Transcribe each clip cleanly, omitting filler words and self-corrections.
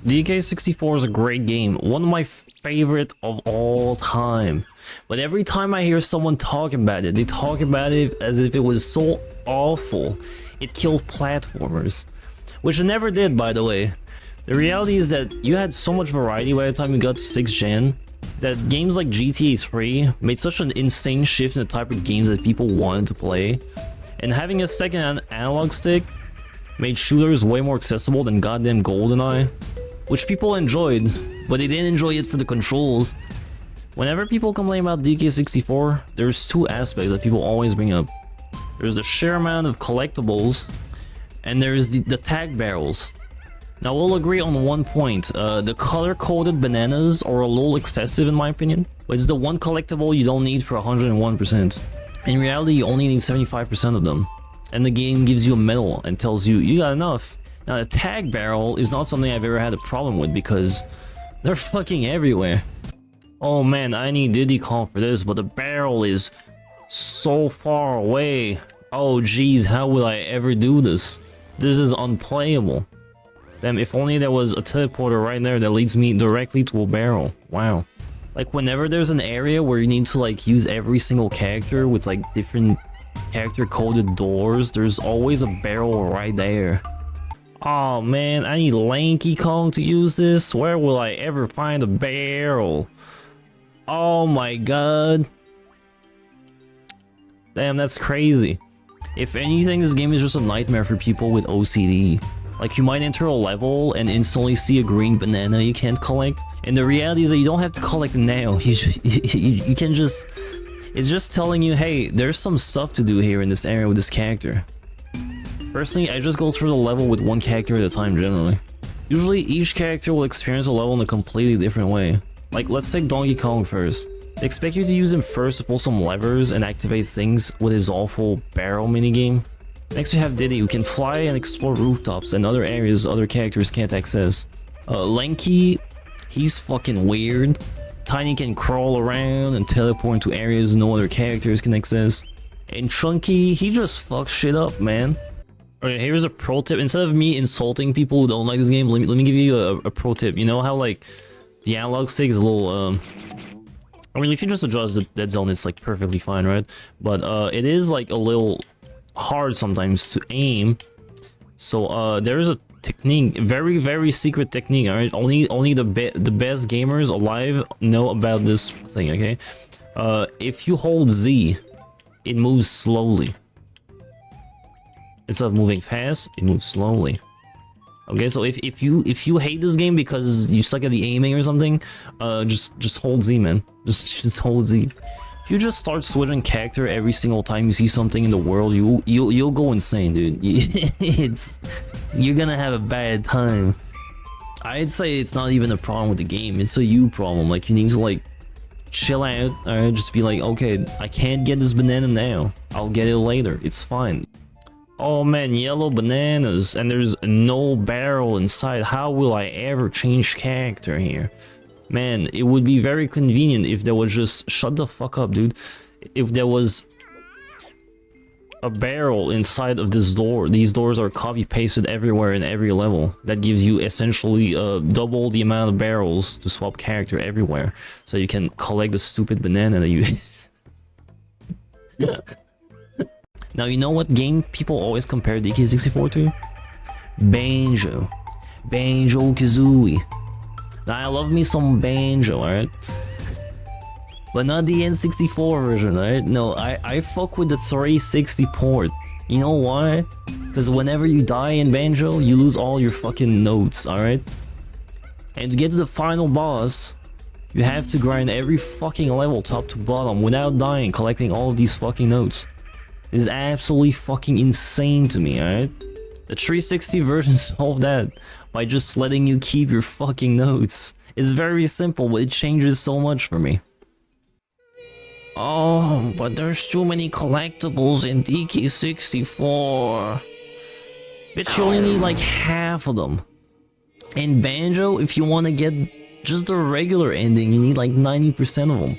DK64 is a great game, one of my favorite of all time. But every time I hear someone talk about it, they talk about it as if it was so awful. It killed platformers, which it never did, by the way. The reality is that you had so much variety by the time you got to 6th gen, that games like GTA 3 made such an insane shift in the type of games that people wanted to play. And having a second analog stick made shooters way more accessible than goddamn GoldenEye, which people enjoyed, but they didn't enjoy it for the controls. Whenever people complain about DK64, there's two aspects that people always bring up. There's the sheer amount of collectibles, and there's the tag barrels. Now we'll agree on one point, the color-coded bananas are a little excessive in my opinion, but it's the one collectible you don't need for 101%. In reality, you only need 75% of them, and the game gives you a medal and tells you, you got enough. Now the tag barrel is not something I've ever had a problem with because they're fucking everywhere. Oh man, I need Diddy Kong for this, but the barrel is so far away. Oh geez, how will I ever do this? This is unplayable. Damn, if only there was a teleporter right there that leads me directly to a barrel. Wow. Like whenever there's an area where you need to like use every single character with like different character coded doors, there's always a barrel right there. Oh man, I need Lanky Kong to use this. Where will I ever find a barrel? Oh my god. Damn, that's crazy. If anything, this game is just a nightmare for people with OCD. Like, you might enter a level and instantly see a green banana you can't collect. And the reality is that you don't have to collect it now. You can just... It's just telling you, hey, there's some stuff to do here in this area with this character. Personally, I just go through the level with one character at a time, generally. Usually, each character will experience a level in a completely different way. Like, let's take Donkey Kong first. They expect you to use him first to pull some levers and activate things with his awful barrel minigame. Next you have Diddy, who can fly and explore rooftops and other areas other characters can't access. Lanky, he's fucking weird. Tiny can crawl around and teleport into areas no other characters can access. And Chunky, he just fucks shit up, man. Okay, here's a pro tip. Instead of me insulting people who don't like this game, let me give you a pro tip. You know how like the analog stick is a little I mean, if you just adjust the dead zone, it's like perfectly fine, right? But it is like a little hard sometimes to aim. So there is a technique, very secret technique. All right, only the best gamers alive know about this thing. Okay, if you hold Z, it moves slowly. Instead of moving fast, it moves slowly. Okay, so if you hate this game because you suck at the aiming or something, just hold Z, man. Just hold Z. If you just start switching character every single time you see something in the world, you'll go insane, dude. You're gonna have a bad time. I'd say it's not even a problem with the game, it's a you problem. Like, you need to like chill out. Alright, just be like, okay, I can't get this banana now, I'll get it later, it's fine. Oh man, yellow bananas, and there's no barrel inside. How will I ever change character here? Man, it would be very convenient if there was just... Shut the fuck up, dude. If there was a barrel inside of this door. These doors are copy-pasted everywhere in every level. That gives you essentially double the amount of barrels to swap character everywhere. So you can collect the stupid banana that you... Now, you know what game people always compare DK64 to? Banjo. Banjo-Kazooie. Now, I love me some Banjo, alright? But not the N64 version, alright? No, I fuck with the 360 port. You know why? Because whenever you die in Banjo, you lose all your fucking notes, alright? And to get to the final boss, you have to grind every fucking level top to bottom without dying, collecting all of these fucking notes. This is absolutely fucking insane to me, alright? The 360 version solved that by just letting you keep your fucking notes. It's very simple, but it changes so much for me. Oh, but there's too many collectibles in DK64. Bitch, you only need like half of them. In Banjo, if you want to get just the regular ending, you need like 90% of them.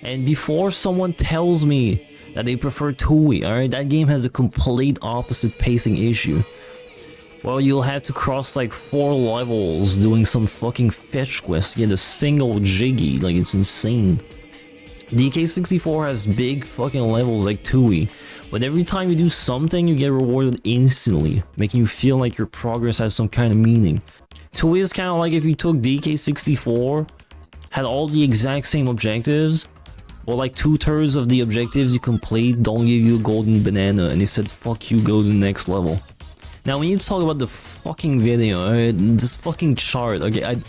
And before someone tells me that they prefer Tui, alright? That game has a complete opposite pacing issue. Well, you'll have to cross like 4 levels doing some fucking fetch quest to get a single Jiggy. Like, it's insane. DK64 has big fucking levels like Tui, but every time you do something, you get rewarded instantly, making you feel like your progress has some kind of meaning. Tui is kind of like if you took DK64, had all the exact same objectives, but like 2/3 of the objectives you complete don't give you a golden banana, and they said fuck you, go to the next level. Now we need to talk about the fucking video, alright? This fucking chart, okay?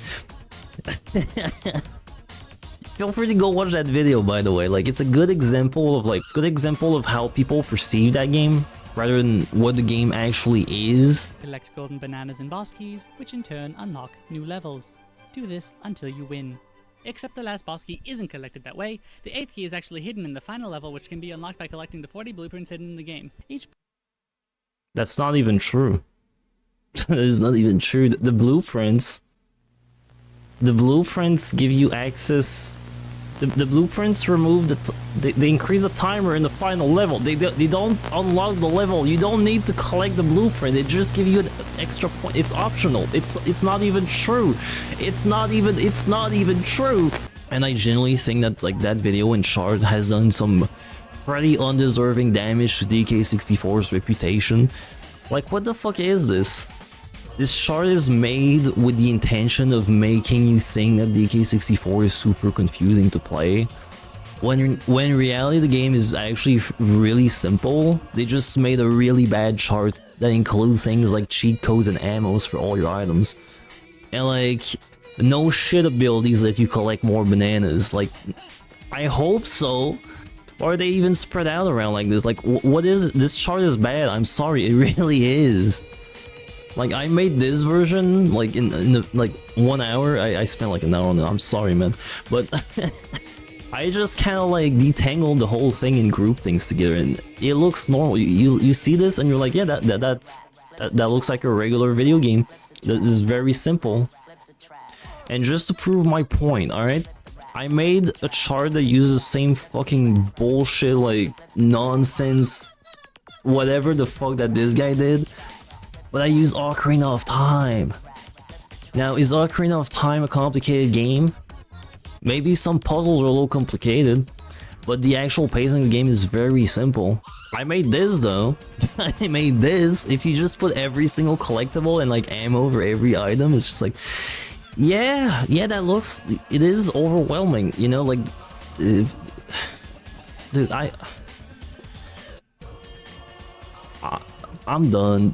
Feel free to go watch that video, by the way. Like, it's a good example of how people perceive that game rather than what the game actually is. Collect golden bananas and boss keys, which in turn unlock new levels. Do this until you win. Except the last boss key isn't collected that way. The 8th key is actually hidden in the final level, which can be unlocked by collecting the 40 blueprints hidden in the game. That's not even true. That is not even true. The blueprints give you access. The blueprints remove they increase the timer in the final level. They don't unlock the level. You don't need to collect the blueprint. They just give you an extra point. It's optional. It's not even true. It's not even true. And I genuinely think that like that video in chart has done some pretty undeserving damage to DK64's reputation. Like, what the fuck is this? This chart is made with the intention of making you think that DK64 is super confusing to play. When in reality the game is actually really simple. They just made a really bad chart that includes things like cheat codes and ammos for all your items. And like, no shit abilities let you collect more bananas. Like, I hope so. Or are they even spread out around like this? Like, what is it? This chart is bad. I'm sorry, it really is. Like, I made this version, like, in like 1 hour. I spent like an hour on it. I'm sorry, man. But I just kind of like detangled the whole thing and grouped things together, and it looks normal. You see this and you're like, yeah, that looks like a regular video game. That is very simple. And just to prove my point, alright? I made a chart that uses the same fucking bullshit, like, nonsense, whatever the fuck that this guy did. But I use Ocarina of Time. Now, is Ocarina of Time a complicated game? Maybe some puzzles are a little complicated, but the actual pacing of the game is very simple. I made this though. I made this. If you just put every single collectible and like ammo for every item, it's just like, yeah, that looks, it is overwhelming, you know, like, dude, I'm done.